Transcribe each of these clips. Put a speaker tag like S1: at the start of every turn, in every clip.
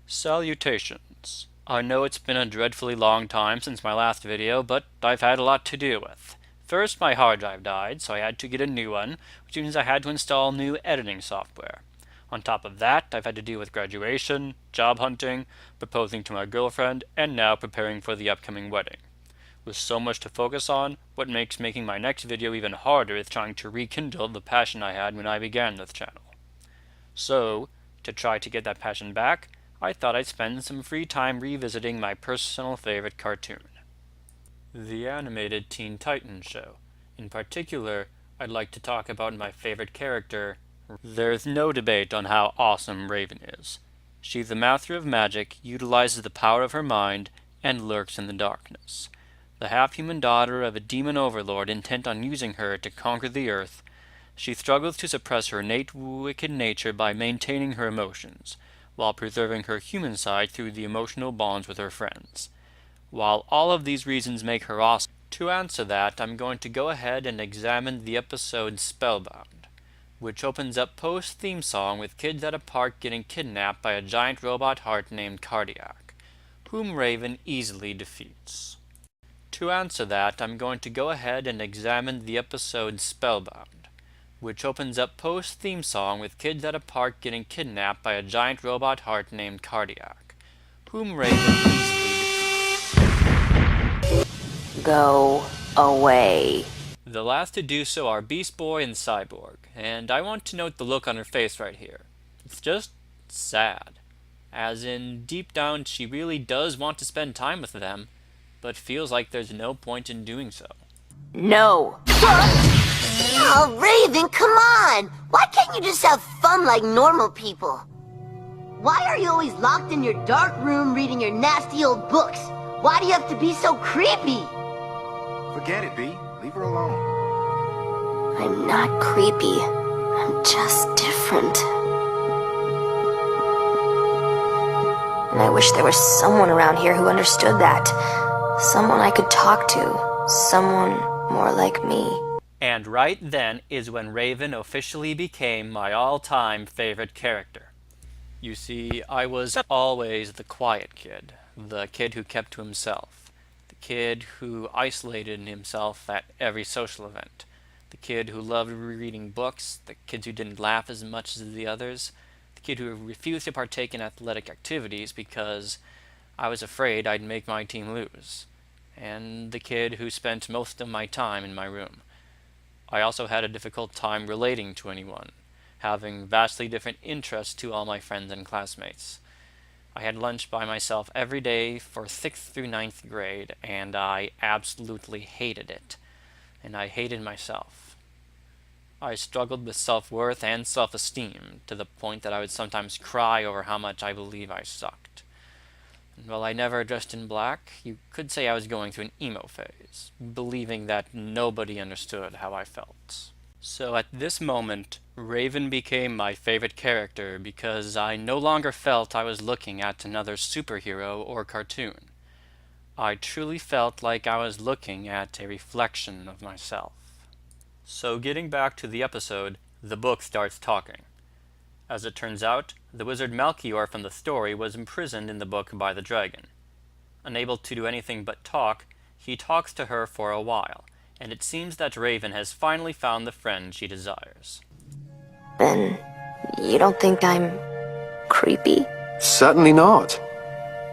S1: Salutations. I know it's been a dreadfully long time since my last video, but I've had a lot to deal with. First, my hard drive died, so I had to get a new one, which means I had to install new editing software. On top of that, I've had to deal with graduation, job hunting, proposing to my girlfriend, and now preparing for the upcoming wedding. With so much to focus on, what makes making my next video even harder is trying to rekindle the passion I had when I began this channel. So, to try to get that passion back, I thought I'd spend some free time revisiting my personal favorite cartoon, the animated Teen Titans show. In particular, I'd like to talk about my favorite character. There's no debate on how awesome Raven is. She's the master of magic, utilizes the power of her mind, and lurks in the darkness. The half-human daughter of a demon overlord intent on using her to conquer the earth, she struggles to suppress her innate wicked nature by maintaining her emotions, while preserving her human side through the emotional bonds with her friends. While all of these reasons make her awesome, to answer that, I'm going to go ahead and examine the episode Spellbound, which opens up post-theme song with kids at a park getting kidnapped by a giant robot heart named Cardiac, whom Raven easily defeats. To answer that, I'm going to go ahead and examine the episode Spellbound, which opens up post-theme song with kids at a park getting kidnapped by a giant robot heart named Cardiac, whom Raven easily defeats.
S2: Go away.
S1: The last to do so are Beast Boy and Cyborg, and I want to note the look on her face right here. It's just sad. As in, deep down she really does want to spend time with them, but feels like there's no point in doing so.
S2: No.
S3: Oh, Raven, come on! Why can't you just have fun like normal people? Why are you always locked in your dark room reading your nasty old books? Why do you have to be so creepy?
S4: Forget it, B. Leave her alone.
S2: I'm not creepy. I'm just different. And I wish there was someone around here who understood that. Someone I could talk to. Someone more like me.
S1: And right then is when Raven officially became my all-time favorite character. You see, I was always the quiet kid, the kid who kept to himself, the kid who isolated himself at every social event, the kid who loved reading books, the kid who didn't laugh as much as the others, the kid who refused to partake in athletic activities because I was afraid I'd make my team lose, and the kid who spent most of my time in my room. I also had a difficult time relating to anyone, having vastly different interests to all my friends and classmates. I had lunch by myself every day for 6th through 9th grade, and I absolutely hated it. And I hated myself. I struggled with self-worth and self-esteem, to the point that I would sometimes cry over how much I believe I sucked. And while I never dressed in black, you could say I was going through an emo phase, believing that nobody understood how I felt. So at this moment, Raven became my favorite character because I no longer felt I was looking at another superhero or cartoon. I truly felt like I was looking at a reflection of myself. So getting back to the episode, the book starts talking. As it turns out, the wizard Melchior from the story was imprisoned in the book by the dragon. Unable to do anything but talk, he talks to her for a while, and it seems that Raven has finally found the friend she desires.
S2: Then, you don't think I'm creepy?
S5: Certainly not.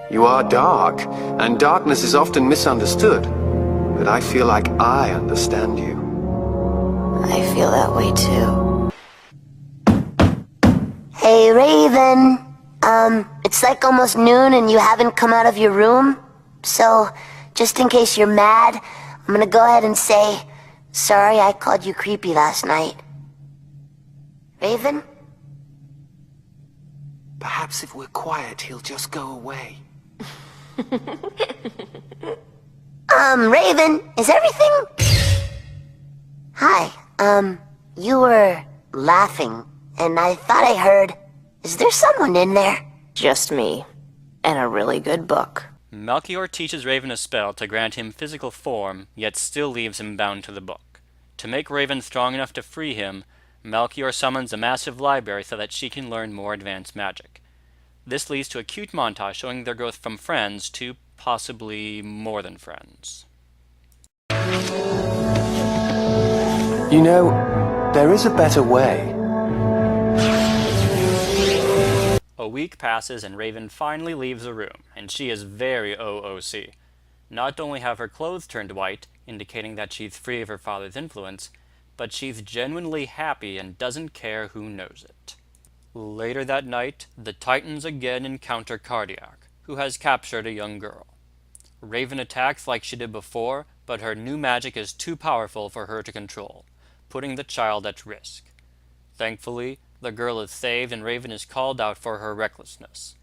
S5: You are dark, and darkness is often misunderstood. But I feel like I understand you.
S2: I feel that way too.
S3: Hey, Raven. It's like almost noon and you haven't come out of your room. So, just in case you're mad, I'm gonna go ahead and say, sorry I called you creepy last night. Raven?
S5: Perhaps if we're quiet, he'll just go away.
S3: Raven, is everything... Hi, you were laughing, and I thought I heard... Is there someone in there?
S2: Just me. And a really good book.
S1: Melchior teaches Raven a spell to grant him physical form, yet still leaves him bound to the book. To make Raven strong enough to free him, Melchior summons a massive library so that she can learn more advanced magic. This leads to a cute montage showing their growth from friends to possibly more than friends.
S5: You know, there is a better way.
S1: A week passes and Raven finally leaves the room, and she is very OOC. Not only have her clothes turned white, indicating that she's free of her father's influence, but she's genuinely happy and doesn't care who knows it. Later that night, the Titans again encounter Cardiac, who has captured a young girl. Raven attacks like she did before, but her new magic is too powerful for her to control, putting the child at risk. Thankfully, the girl is saved and Raven is called out for her recklessness.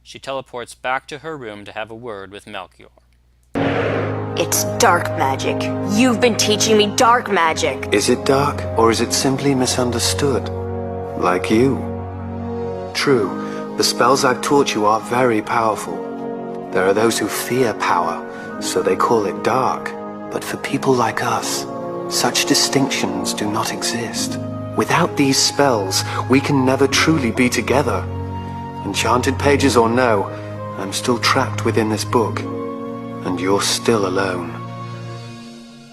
S1: She teleports back to her room to have a word with Melchior.
S2: It's dark magic. You've been teaching me dark magic.
S5: Is it dark, or is it simply misunderstood? Like you. True, the spells I've taught you are very powerful. There are those who fear power, so they call it dark. But for people like us, such distinctions do not exist. Without these spells, we can never truly be together. Enchanted pages or no, I'm still trapped within this book. And you're still alone.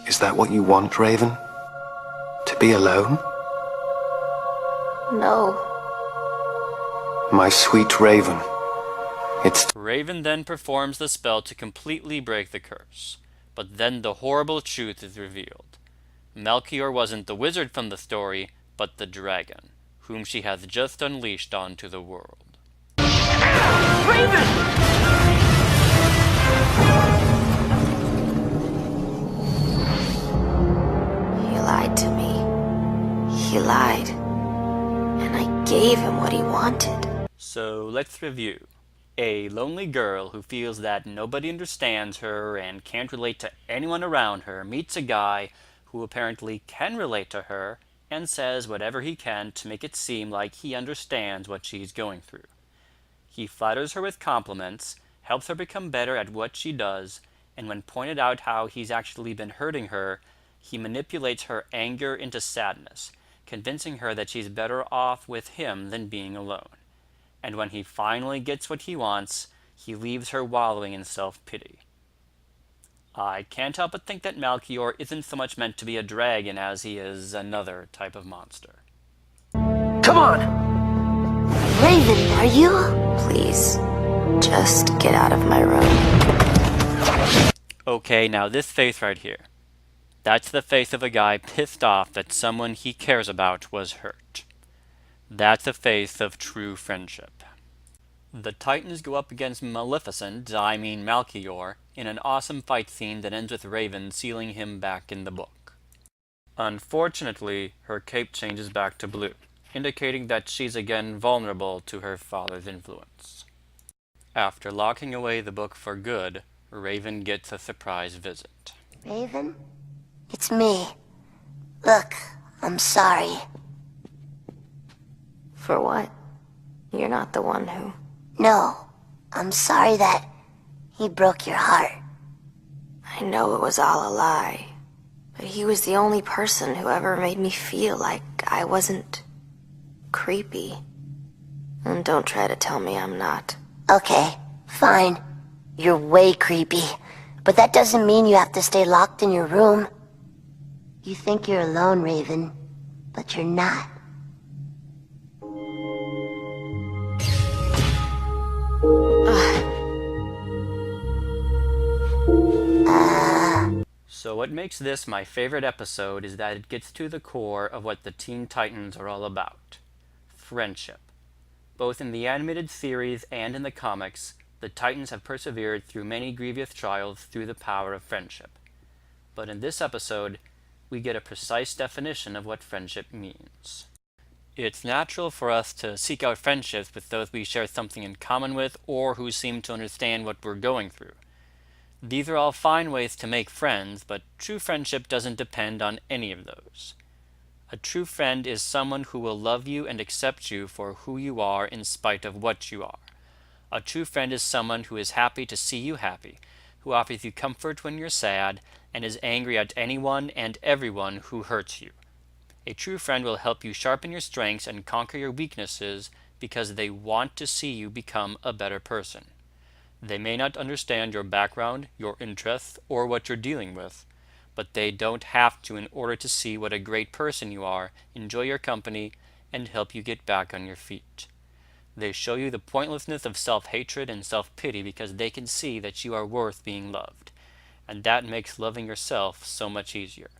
S5: Is that what you want, Raven? To be alone?
S2: No.
S5: My sweet Raven.
S1: Raven then performs the spell to completely break the curse. But then the horrible truth is revealed. Melchior wasn't the wizard from the story, but the dragon, whom she has just unleashed onto the world.
S6: Raven!
S2: He lied to me. He lied. And I gave him what he wanted.
S1: So let's review. A lonely girl who feels that nobody understands her and can't relate to anyone around her meets a guy who apparently can relate to her and says whatever he can to make it seem like he understands what she's going through. He flatters her with compliments, helps her become better at what she does, and when pointed out how he's actually been hurting her, he manipulates her anger into sadness, convincing her that she's better off with him than being alone. And when he finally gets what he wants, he leaves her wallowing in self-pity. I can't help but think that Melchior isn't so much meant to be a dragon as he is another type of monster.
S6: Come on!
S3: Raven, are you?
S2: Please, just get out of my room.
S1: Okay, now this face right here. That's the face of a guy pissed off that someone he cares about was hurt. That's the face of true friendship. The Titans go up against Melchior, in an awesome fight scene that ends with Raven sealing him back in the book. Unfortunately, her cape changes back to blue, indicating that she's again vulnerable to her father's influence. After locking away the book for good, Raven gets a surprise visit.
S3: Raven? It's me. Look, I'm sorry.
S2: For what? You're not the one who...
S3: No, I'm sorry that he broke your heart.
S2: I know it was all a lie. But he was the only person who ever made me feel like I wasn't... creepy. And don't try to tell me I'm not.
S3: Okay, fine. You're way creepy. But that doesn't mean you have to stay locked in your room. You think you're alone, Raven, but you're not.
S1: So what makes this my favorite episode is that it gets to the core of what the Teen Titans are all about. Friendship. Both in the animated series and in the comics, the Titans have persevered through many grievous trials through the power of friendship. But in this episode, we get a precise definition of what friendship means. It's natural for us to seek out friendships with those we share something in common with or who seem to understand what we're going through. These are all fine ways to make friends, but true friendship doesn't depend on any of those. A true friend is someone who will love you and accept you for who you are in spite of what you are. A true friend is someone who is happy to see you happy, who offers you comfort when you're sad, and is angry at anyone and everyone who hurts you. A true friend will help you sharpen your strengths and conquer your weaknesses because they want to see you become a better person. They may not understand your background, your interests, or what you're dealing with, but they don't have to in order to see what a great person you are, enjoy your company, and help you get back on your feet. They show you the pointlessness of self-hatred and self-pity because they can see that you are worth being loved, and that makes loving yourself so much easier.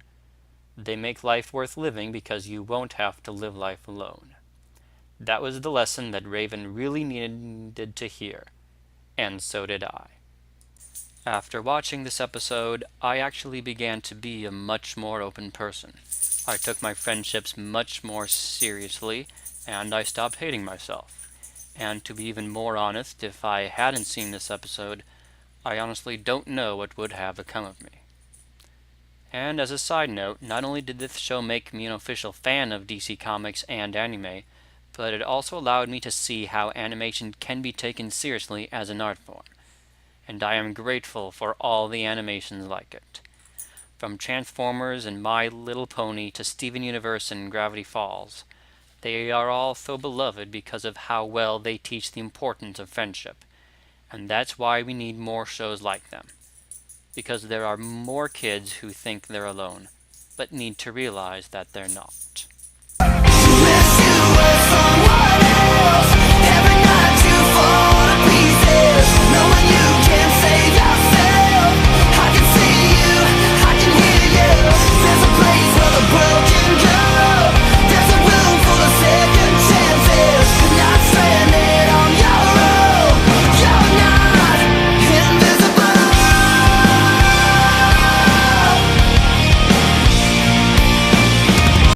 S1: They make life worth living because you won't have to live life alone. That was the lesson that Raven really needed to hear, and so did I. After watching this episode, I actually began to be a much more open person. I took my friendships much more seriously, and I stopped hating myself. And to be even more honest, if I hadn't seen this episode, I honestly don't know what would have become of me. And as a side note, not only did this show make me an official fan of DC Comics and anime, but it also allowed me to see how animation can be taken seriously as an art form. And I am grateful for all the animations like it. From Transformers and My Little Pony to Steven Universe and Gravity Falls, they are all so beloved because of how well they teach the importance of friendship. And that's why we need more shows like them. Because there are more kids who think they're alone, but need to realize that they're not.